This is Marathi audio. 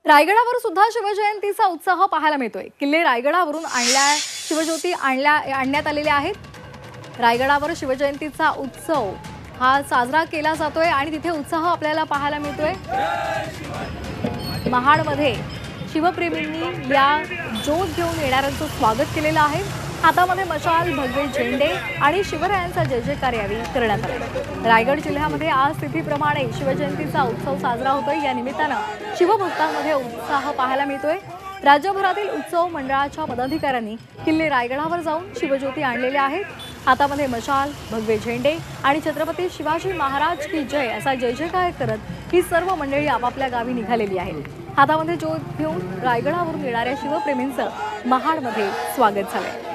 रायगडावर सुद्धा शिवजयंतीचा उत्साह पाहायला मिळतोय। किल्ले रायगडावरून शिवज्योती आणण्यात आलेल्या आहेत। रायगडावर शिवजयंतीचा उत्सव हा साजरा केला जातोय आणि तिथे उत्साह आपल्याला पाहायला मिळतोय। महाडमध्ये शिवप्रेमींनी या ज्योत घेऊन येणाऱ्यांचं स्वागत केलेलं आहे। हातामध्ये मशाल, भगवे झेंडे आणि शिवरायांचा जय जयकार यावेळी करण्यात आला। रायगड जिल्ह्यामध्ये आज तिथीप्रमाणे शिवजयंतीचा उत्सव साजरा होतोय। या निमित्तानं शिवभक्तांमध्ये उत्साह पाहायला मिळतोय। राज्यभरातील उत्सव मंडळाच्या पदाधिकाऱ्यांनी किल्ले रायगडावर जाऊन शिवज्योती आणलेल्या आहेत। हातामध्ये मशाल, भगवे झेंडे आणि छत्रपती शिवाजी महाराज की जय असा जय जयकार करत ही सर्व मंडळी आपापल्या गावी निघालेली आहे। हातामध्ये ज्योत घेऊन रायगडावरून येणाऱ्या शिवप्रेमींचं महाडमध्ये स्वागत झालंय।